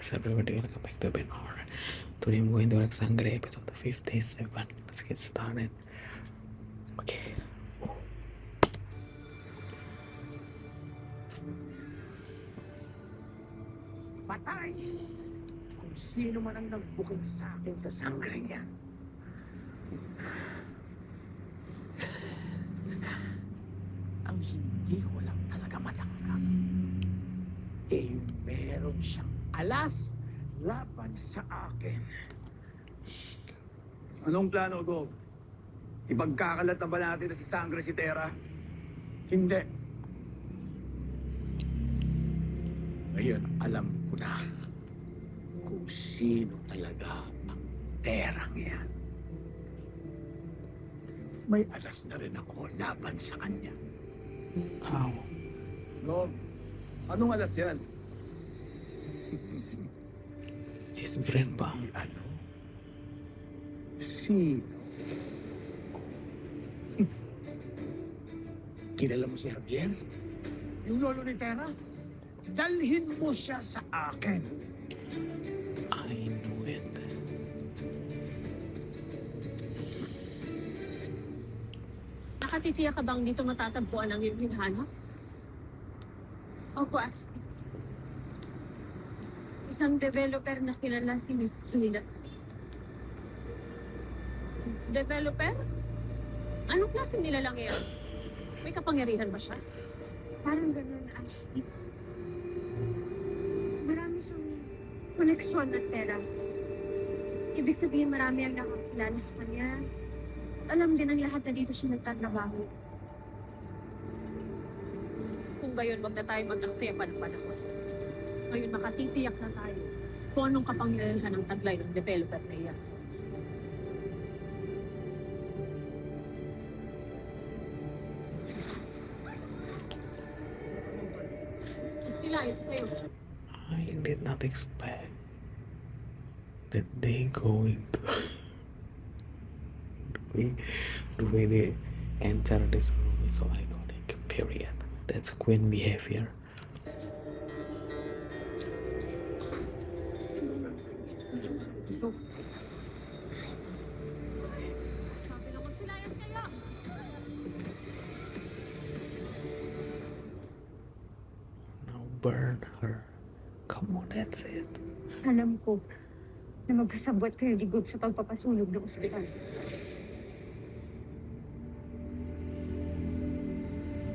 Except everything welcome back to Ben Or. Today I'm going to work Sangre episode 57. Let's get started. Okay. Patay! Kung sino man ang nagbukod sa akin sa sangre niya. Ang hindi ko lang talaga matanggap. Eh yung meron siyang alas laban sa akin. Anong plano, Gog? Ipagkakalat na ba natin na si Sangre si Terra? Hindi. Ngayon alam ko na kung sino talaga ang terang yan. May alas na rin ako laban sa kanya. How? Gog, anong alas yan? His grandpa. Ano? Sino? Kilala mo si Javier? Yung lolo ni Terra? Dalhin mo siya sa akin. I knew it. Nakatitiyak ka bang dito matatagpuan ang iyong hinahanap? Opo, Ashley. Isang developer na kilala si Miss Lila. Developer? Anong klase nila lang yan? May kapangyarihan ba siya? Parang ganun, Ashley. Marami siyang koneksyon at pera. Ibig sabihin marami ang nakakilala sa kanya. Alam din ang lahat na dito siya nagtatrabaho. Kung gayon, wag na tayo mag-aksaya pa ng panahon. Ngayon, makatitiyak na tayo kung anong kapangyarihan ang taglay ng developer na iyan. Silayas kayo. I did not expect that they going to the way they enter this room is so iconic. Period. That's queen behavior. Sabi lang magsilayas kayo. Now burn her. Come on, that's it. Alam ko na magkasabot kayo ligod sa pagpapasunog ng ospital.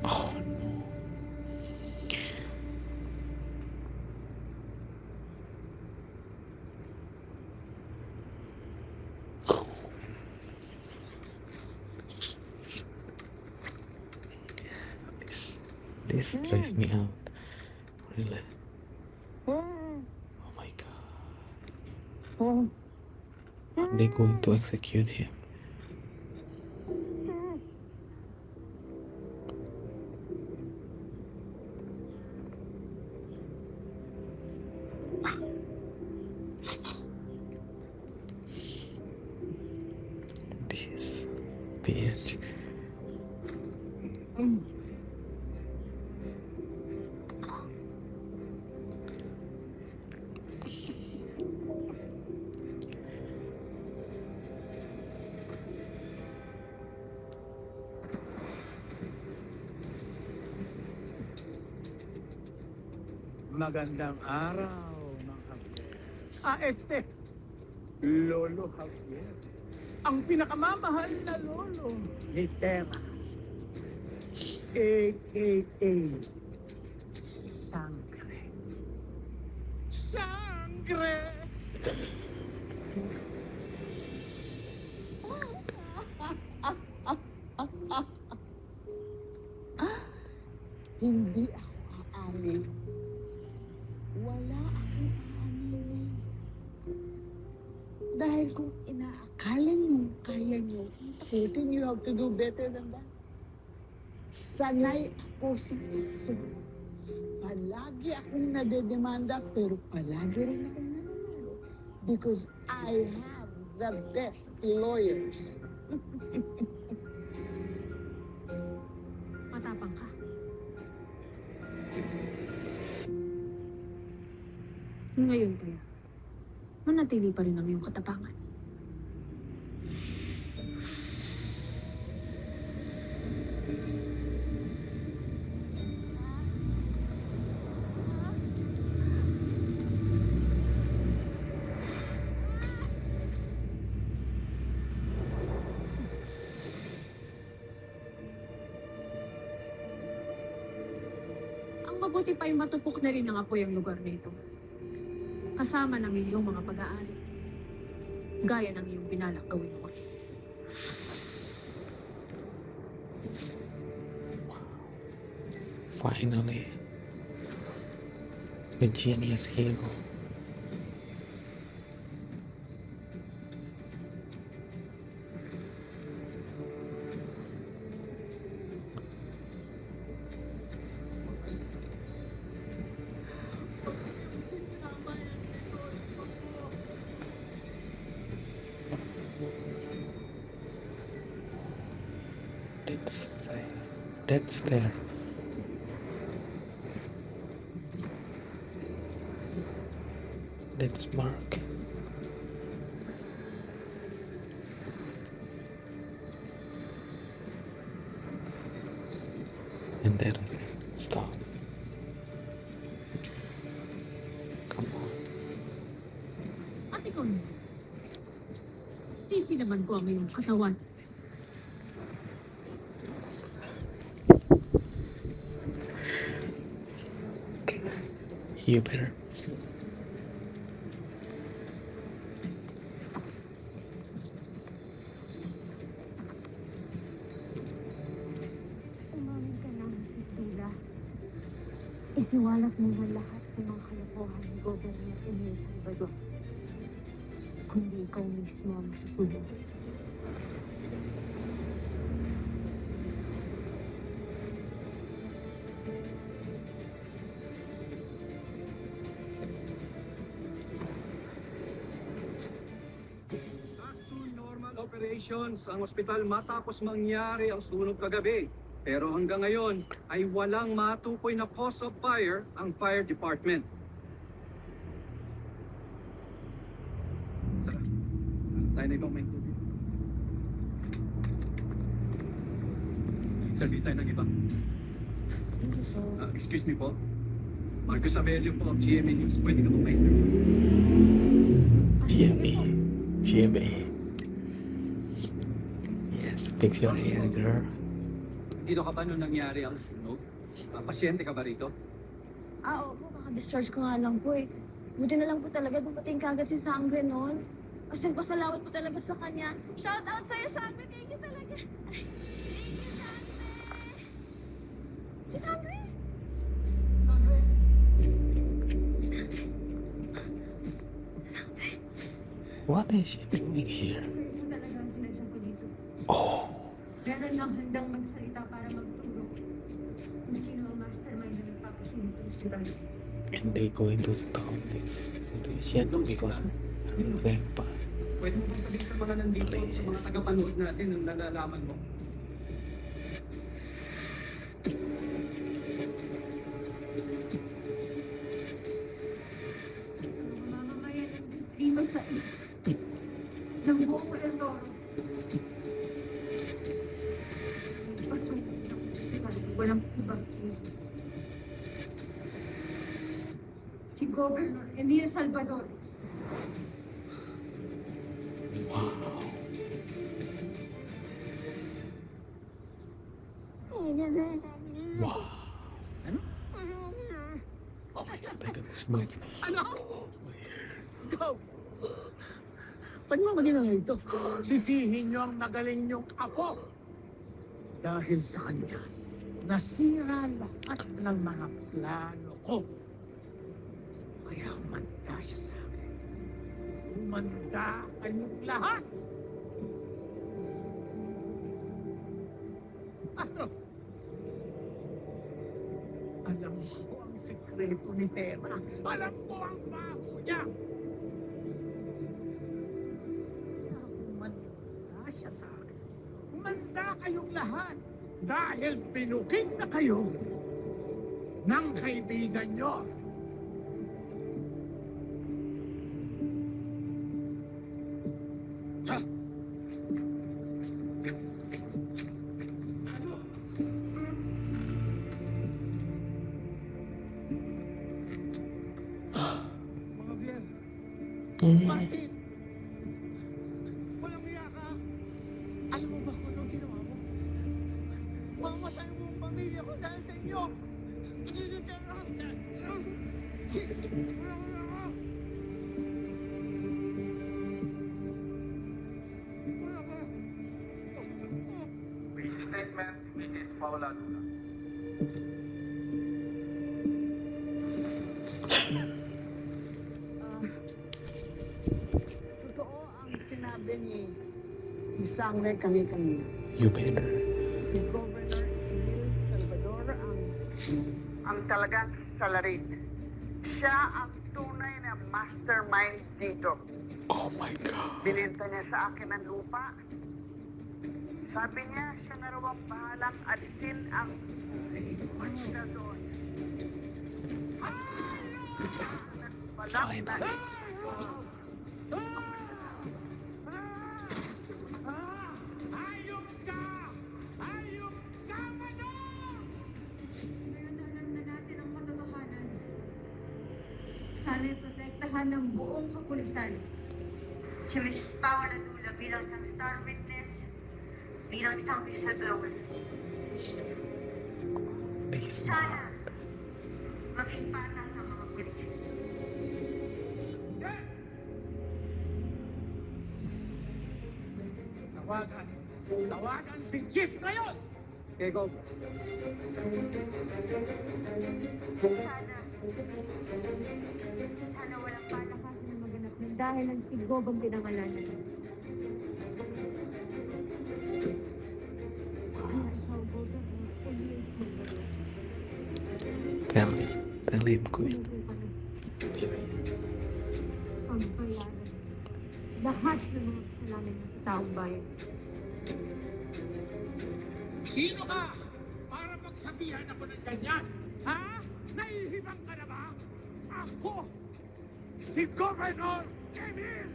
Oh no. This stressed me out. Really. Oh my god. Are they going to execute him? This bitch. Magandang araw, Mang Javier. Lolo Javier. Ang pinakamamahal na lolo ni Terra. A.K.A. Sangre. Sangre! Hindi ako aamin. Wala akong aaminin. Dahil kung inaakala niyo kaya niyo takutin, you have to do better than that. Sanay ako sa kaso. Palagi akong nadedemanda, pero palagi rin akong nananalo. Because I have the best lawyers. Matapang ka. ngayon kaya, manatili pa rin ang iyong katapangan. Ang mabuti pa yung matupok na rin ng apoy ang lugar na ito. Kasama ng iyong mga pag-aari. Gaya ng iyong binalak gawin mo. Finally, the genius hero. That's there. That's there. That's Mark. And then stop. Come on. At ikaw na. Sisilaman ko ang iyong katawan. You better. Umamin ka na, Mrs. Tula. Isiwalat mo na lahat ng mga kalokohan ni Governor Emil Salvador. Kundi ikaw mismo ang masusunod. Back to normal operations ang ospital matapos mangyari ang sunog kagabi. Pero hanggang ngayon ay walang matukoy na cause of fire ang fire department. Tara, tayo na ibang may tubig. Sabi tayo ng iba. Excuse me po. Marcos Abelio po, GMA News. Pwede ka po may GMA. GMA. Yes, fix your hair, girl. Dito ka ba nung nangyari ang sunog? Pasyente ka ba rito? Opo, kaka-discharge ko nga lang po eh. Buti na lang po talaga dumating kagad si Sangre noon. As in, pasalamat po talaga sa kanya. Shout out sa'yo, Sangre! Thank you talaga! Thank you, Sangre! Si Sangre! What is she doing here? Sangre po talaga ang sinadyan ko dito. Oh, Meron lang handang magsalita para magtulong. Kung sino ang mastermind na nagpapasunog ng ospital. and they going to stop this situation because I'm vampire. Pwede mo bang sabihin sa mga nandito, sa mga tagapanood natin ang nalalaman mo? Mga mamamayan ng Distrito 6 ng buong Eldoro. Pasunog ng ospital, walang ibang iso. Si Governor Emil Salvador. Wow. Wow. Ano? Oh my god, I got goosebumps. Ano? Oh my god. Ikaw! Ba't mo maging ito? Sisihin niyo ang magaling niyong apo. Dahil sa kanya, nasira lahat ng mga plano ko. Kaya humanda siya sa akin. Humanda kayong lahat. Ano? Alam ko ang sikreto ni Tema. Alam ko ang baho niya. Humanda siya sa akin. Humanda kayong lahat. Dahil pinukin na kayo ng kaibigan nyo. Bakit? Walang iya ka. Alam mo ba kung anong ginawa mo? Mamatay mo ang pamilya ko dahil sa inyo. Statement, Mrs. Paula Luna. Totoo ang sinabi ni Sangre kanina. You better. Si Governor Emil Salvador ang talagang salarin. Siya ang tunay na mastermind dito. Oh my God. Binenta niya sa akin ang lupa. Sabi niya, siya na raw ang bahalang alisin ang basta doon. Finally. Hayop ka! Hayop ka, Manong! Ngayon alam na natin ang katotohanan. Sana'y protektahan ng buong kapulisan. Si Mrs. Paula Dula bilang isang star witness, bilang isang whistleblower. Please, Sana Mark. maging patas ang mga pulis. Tawagan si Chief ngayon! Okay, go. Sana walang palakasan na maganap ng dahil ang sigob ang pinangalanan. Kaya ikaw, Golden, always Tell him, Queen. pagbayaran lahat ng mga kasalanan ng taong bayan. Sino ka? Para magsabihan ako ng ganyan? Ha? Nahihibang ka na ba? Ako! Si Governor Emil!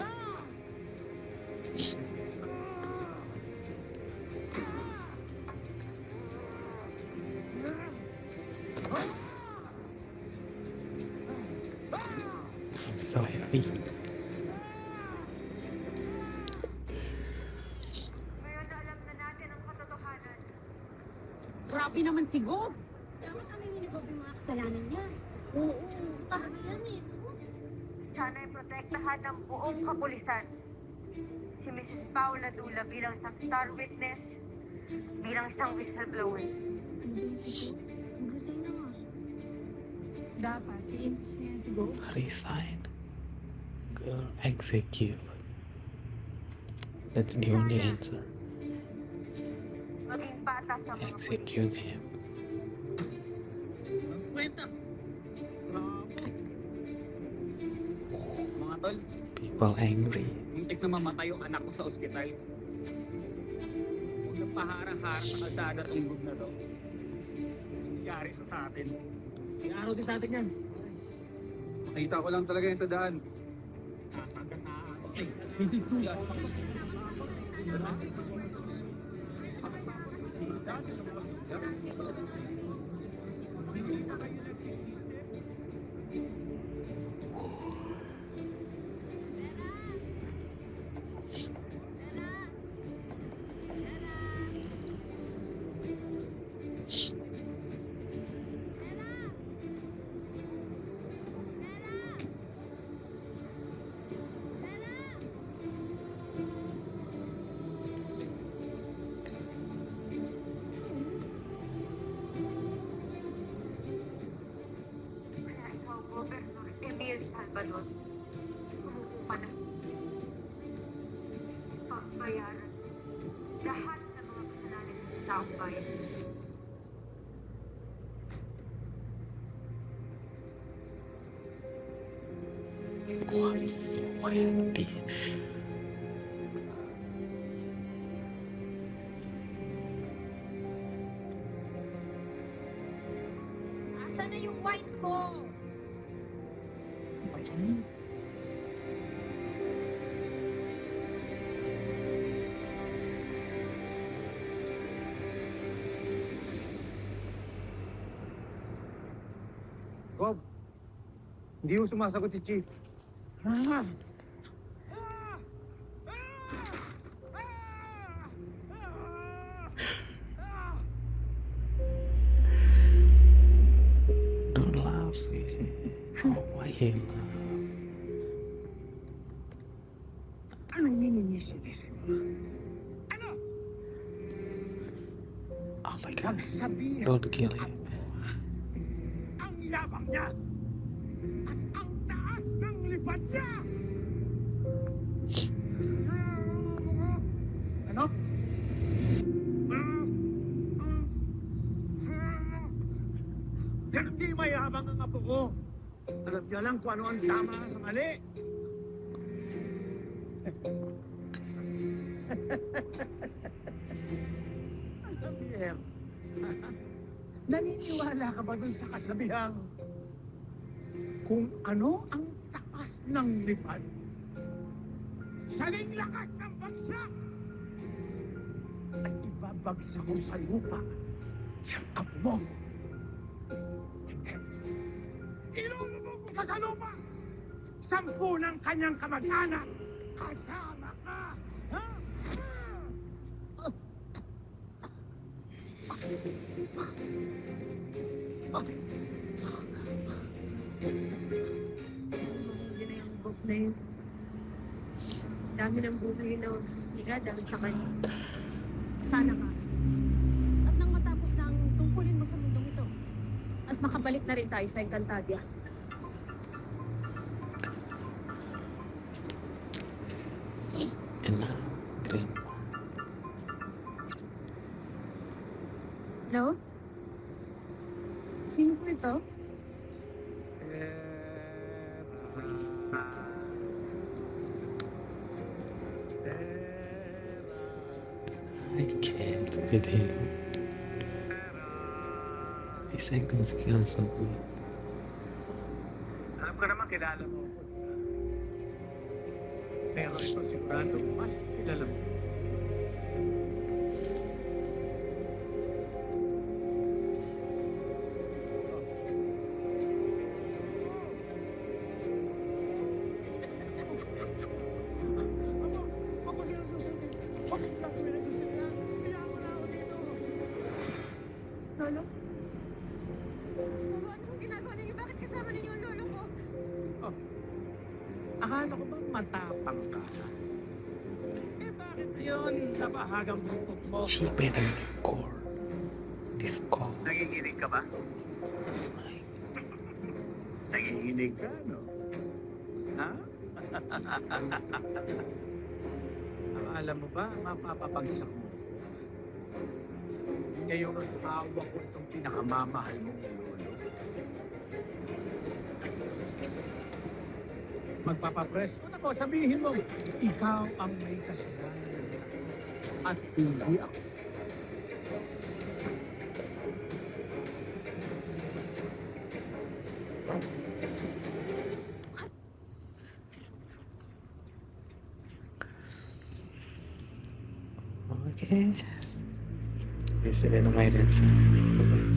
Ah! I'm so happy. Ngayon alam na natin ang katotohanan. Grabe naman si Gob. Dapat kami niligob yung mga kasalanan niya. Oo, tama yan eh. Sana'y protektahan ng buong kapulisan. Si Mrs. Paula Dula bilang isang star witness, bilang isang whistleblower. Dapat, i-impeach niya yan si Gob. Resign. Girl, execute. That's the only answer. Maging patas ang mga pulis. Execute him. Kwenta! Mga tol, People angry. muntik na mamatay yung anak ko sa ospital. Huwag nang pahara-hara sa kalsada tong group na to. Nangyari sa atin. Inaaraw din sa atin yan. Nakita ko lang talaga yun sa daan. Sasang ka sa akin. Mrs. Tula. Kaya ikaw, Governor Emil Salvador, umupo ka na. Pagbayaran lahat ng mga kasalanan ng taong bayan. Oh, I'm so happy. Asan na yung wine ko? Hindi ko sumasagot si Chief. Ah, Don't laugh. Oh, why he laugh? anong nininisin mo? Ano? Oh my god. Magsabihan Don't kill him. ang yabang niya at ang taas ng lipad niya! Ano? Hindi mayabang ang apo ko. Alam niya lang kung ano ang tama sa mali. Javier, naniniwala ka ba dun sa kasabihang kung ano ang taas ng lipad? Siya rin lakas ng bagsak! At ibabagsak ko sa lupa yung apo mo. Ilulubog ko sa lupa! 10 ng kanyang kamag-anak! Kasama ka! Ha? Hindi na yung book na yun. Dami ng buhay na sira dahil sa kanya. Sana ka. At nang matapos na ang tungkulin mo sa mundong ito, at makabalik na rin tayo sa Encantadia. And now, Grandpa. Hello? Sino po ito? I can't with him. His acting skills so good. Alam ko naman kilala mo ako. Pero ito sigurado mas kilala mo. Lolo? Lolo, ano yung ginagawa ninyo? Bakit kasama ninyo ang lolo ko? Akala ko bang matapang ka? Eh bakit yun nabahagang bukok mo? She better record this call. Nanginginig ka ba? Like, Nanginginig ka, no? Ha? Akala mo ba mapapabagsak mo? Ngayong awa ko itong pinakamamahal mong lolo. Magpapapresko na ko, sabihin mo, ikaw ang may kasalanan ng lahat at hindi ako. okay. This is my reaction. Bye-bye.